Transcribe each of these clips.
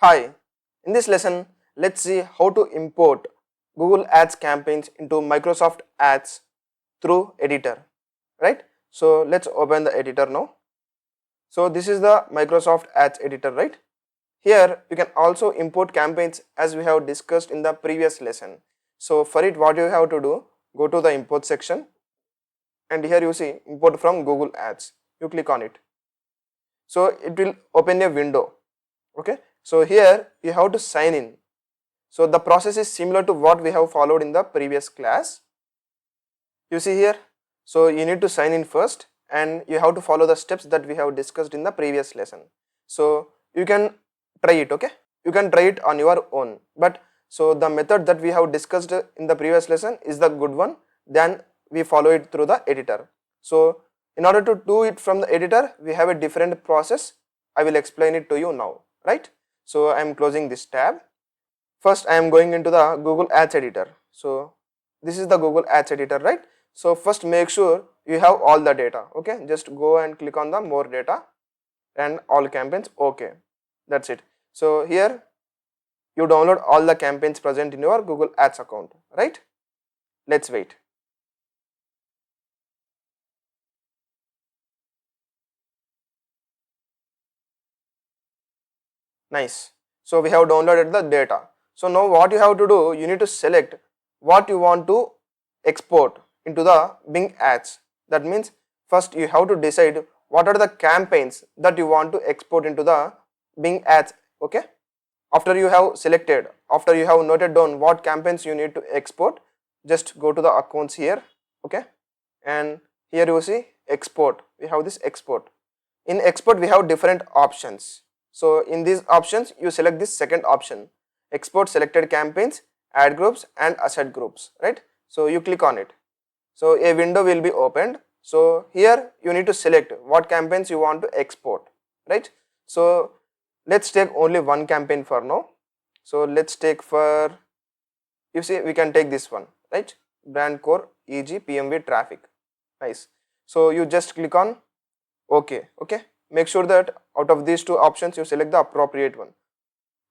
Hi, in this lesson, let's see how to import Google Ads campaigns into Microsoft Ads through editor, right? So let's open the editor now. So this is the Microsoft Ads editor, right? Here you can also import campaigns as we have discussed in the previous lesson. So for it, what you have to do, go to the import section and here you see import from Google Ads. You click on it. So it will open a window, okay? So here you have to sign in. So the process is similar to what we have followed in the previous class. You see here, so you need to sign in first and you have to follow the steps that we have discussed in the previous lesson. So you can try it, okay? You can try it on your own. But so the method that we have discussed in the previous lesson is the good one. Then we follow it through the editor. So in order to do it from the editor, we have a different process. I will explain it to you now, right? So I am closing this tab. First I am going into the Google Ads editor. So this is the Google Ads editor, right? So first make sure you have all the data, okay? Just go and click on the more data and all campaigns, okay. That's it. So here you download all the campaigns present in your Google Ads account, right? Let's wait. Nice. So we have downloaded the data. So now what you have to do, you need to select what you want to export into the Bing Ads. That means first you have to decide what are the campaigns that you want to export into the Bing Ads, okay? After you have selected, after you have noted down what campaigns you need to export, just go to the accounts here, okay? And here you see export, we have this export. In export we have different options. So in these options you select this second option, export selected campaigns, ad groups and asset groups, right? So you click on it. So a window will be opened. So here you need to select what campaigns you want to export, right? So let's take only one campaign for now. So let's take for, you see we can take this one, right? Brand core EG PMV traffic. Nice. So you just click on OK, okay. Make sure that out of these two options you select the appropriate one.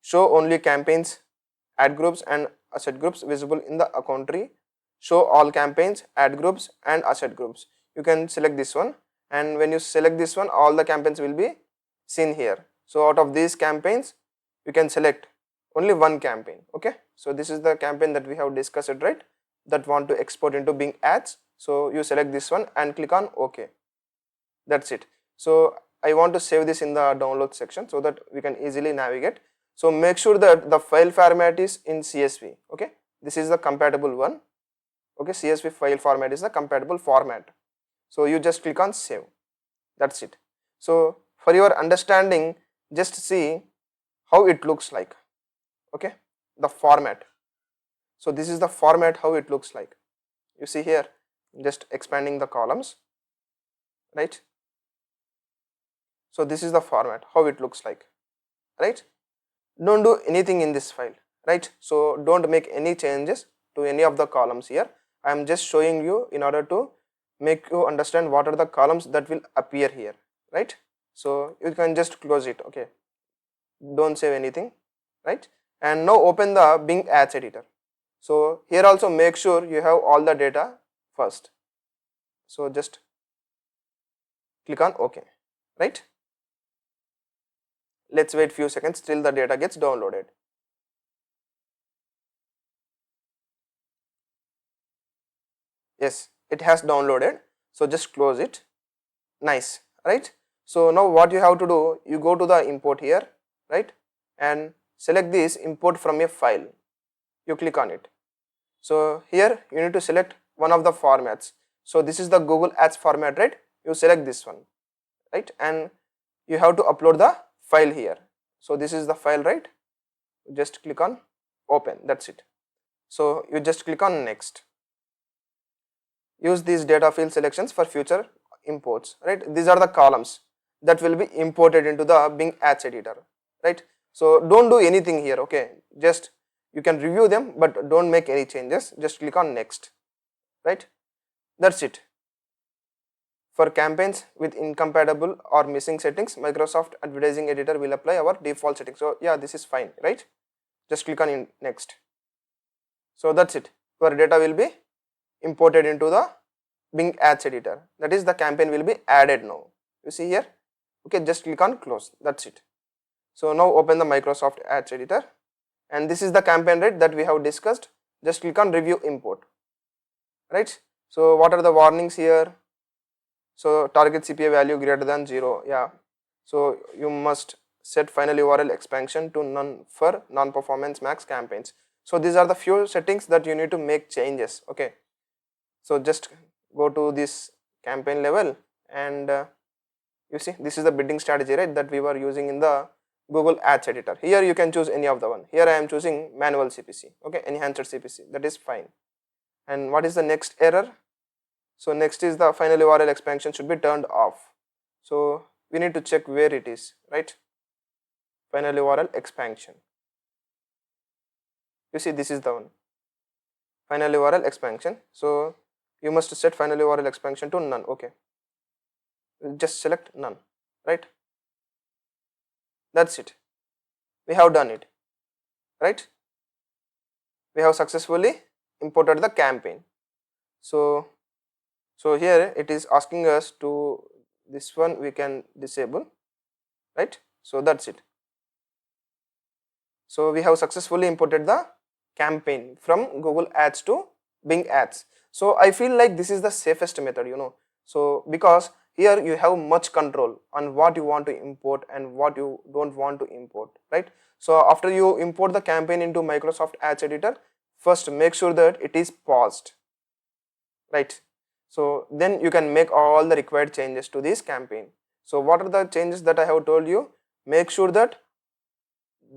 Show only campaigns, ad groups and asset groups visible in the account tree. Show all campaigns, ad groups and asset groups. You can select this one, and when you select this one, all the campaigns will be seen here. So out of these campaigns you can select only one campaign, okay? So this is the campaign that we have discussed, right? That want to export into Bing Ads. So you select this one and click on OK. That's it. So I want to save this in the download section so that we can easily navigate. So make sure that the file format is in CSV, okay? This is the compatible one, okay? CSV file format is the compatible format. So you just click on save. That's it. So for your understanding, just see how it looks like, okay? The format. So this is the format how it looks like. You see here, just expanding the columns, right? So this is the format how it looks like, right? Don't do anything in this file, right? So don't make any changes to any of the columns here. I am just showing you in order to make you understand what are the columns that will appear here, right? So you can just close it, okay? Don't save anything, right? And now open the Bing Ads editor. So here also make sure you have all the data first. So just click on OK, right? Let's wait few seconds till the data gets downloaded. Yes, it has downloaded. So just close it. Nice, right? So now what you have to do, you go to the import here, right? And select this import from a file. You click on it. So here you need to select one of the formats. So this is the Google Ads format, right? You select this one, right? And you have to upload the file here. So this is the file, right? Just click on open. That's it. So you just click on next. Use these data field selections for future imports, right? These are the columns that will be imported into the Bing Ads editor, right? So don't do anything here, okay? Just you can review them, but don't make any changes. Just click on next, right? That's it. For campaigns with incompatible or missing settings, Microsoft Advertising Editor will apply our default settings. So yeah, this is fine, right? Just click on next. So that's it. Your data will be imported into the Bing Ads Editor. That is, the campaign will be added now. You see here. Okay, just click on close. That's it. So now open the Microsoft Ads Editor, and this is the campaign, right, that we have discussed. Just click on review import. Right. So what are the warnings here? So target CPA value greater than 0. Yeah. So you must set final URL expansion to none for non-performance max campaigns. So these are the few settings that you need to make changes. Okay. So just go to this campaign level, and you see this is the bidding strategy, right, that we were using in the Google Ads Editor. Here you can choose any of the one. Here I am choosing manual CPC. Okay, enhanced CPC. That is fine. And what is the next error? So next is the final URL expansion should be turned off. So we need to check where it is, right? Final URL expansion. You see this is the one. Final URL expansion. So you must set final URL expansion to none. Okay. Just select none, right? That's it. We have done it, right? We have successfully imported the campaign. So here it is asking us to, this one we can disable, right? So that's it. So we have successfully imported the campaign from Google Ads to Bing Ads. So I feel like this is the safest method, you know. So because here you have much control on what you want to import and what you don't want to import, right? So after you import the campaign into Microsoft Ads Editor, first make sure that it is paused, right? So then you can make all the required changes to this campaign. So what are the changes that I have told you? Make sure that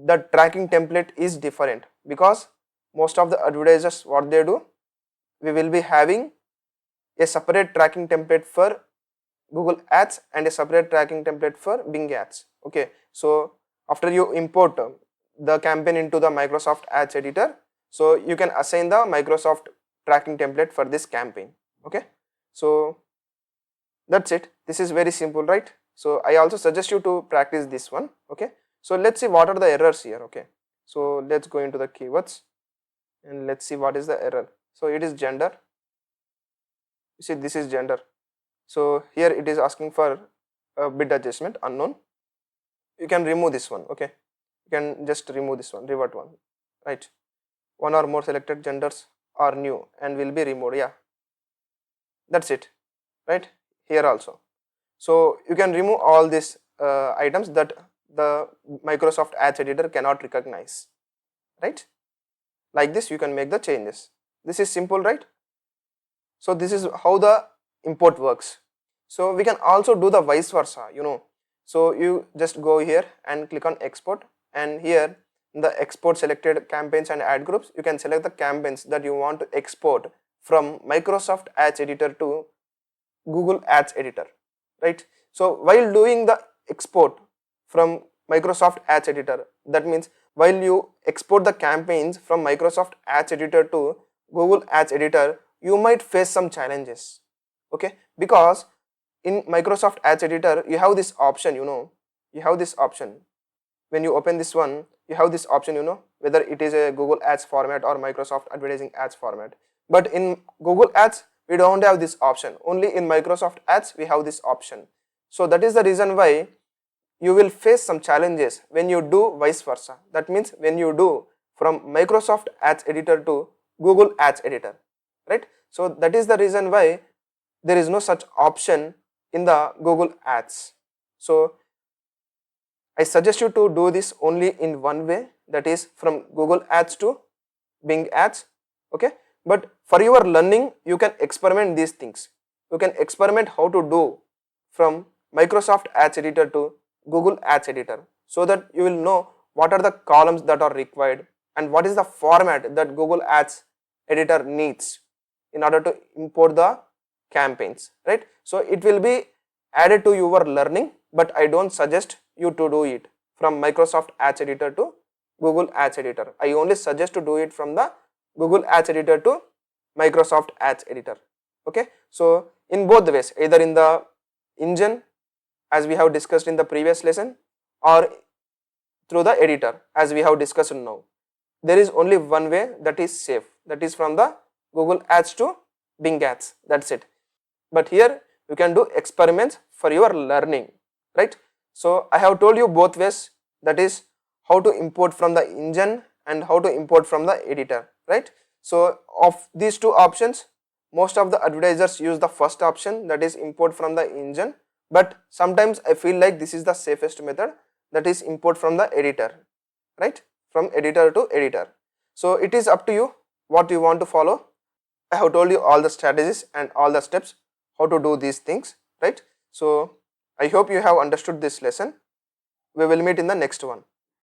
the tracking template is different, because most of the advertisers, what they do, we will be having a separate tracking template for Google Ads and a separate tracking template for Bing Ads. Okay, so after you import the campaign into the Microsoft Ads Editor, so you can assign the Microsoft tracking template for this campaign. Okay, so that's it. This is very simple, right? So I also suggest you to practice this one. Okay, so let's see what are the errors here. Okay, so let's go into the keywords and let's see what is the error. So it is gender. You see this is gender. So here it is asking for a bid adjustment unknown. You can remove this one. Okay, you can just remove this one, revert one, right? One or more selected genders are new and will be removed. Yeah, that's it, right? Here also. So you can remove all these items that the Microsoft Ads Editor cannot recognize, right? Like this you can make the changes. This is simple, right? So this is how the import works. So we can also do the vice versa, you know. So you just go here and click on export, and here in the export selected campaigns and ad groups, you can select the campaigns that you want to export from Microsoft Ads Editor to Google Ads Editor, right? So while doing the export from Microsoft Ads Editor, that means while you export the campaigns from Microsoft Ads Editor to Google Ads Editor, you might face some challenges. Okay, because in Microsoft Ads Editor you have this option, you know, you have this option. When you open this one, you have this option, you know, whether it is a Google Ads format or Microsoft Advertising Ads format. But in Google Ads we don't have this option. Only in Microsoft Ads we have this option. So that is the reason why you will face some challenges when you do vice versa. That means when you do from Microsoft Ads Editor to Google Ads Editor, right? So that is the reason why there is no such option in the Google Ads. So I suggest you to do this only in one way, that is from Google Ads to Bing Ads. Okay, but for your learning you can experiment these things. You can experiment how to do from Microsoft Ads Editor to Google Ads Editor, so that you will know what are the columns that are required and what is the format that Google Ads Editor needs in order to import the campaigns, right? So it will be added to your learning, but I don't suggest you to do it from Microsoft Ads Editor to Google Ads Editor. I only suggest to do it from the Google Ads Editor to Microsoft Ads Editor. Okay, so in both the ways, either in the engine as we have discussed in the previous lesson, or through the editor as we have discussed now. There is only one way that is safe, that is from the Google Ads to Bing Ads, that's it. But here you can do experiments for your learning, right? So I have told you both ways, that is how to import from the engine and how to import from the editor, right? So of these two options, most of the advertisers use the first option, that is import from the engine, but sometimes I feel like this is the safest method, that is import from the editor, right? From editor to editor. So it is up to you what you want to follow. I have told you all the strategies and all the steps how to do these things, right? So I hope you have understood this lesson. We will meet in the next one.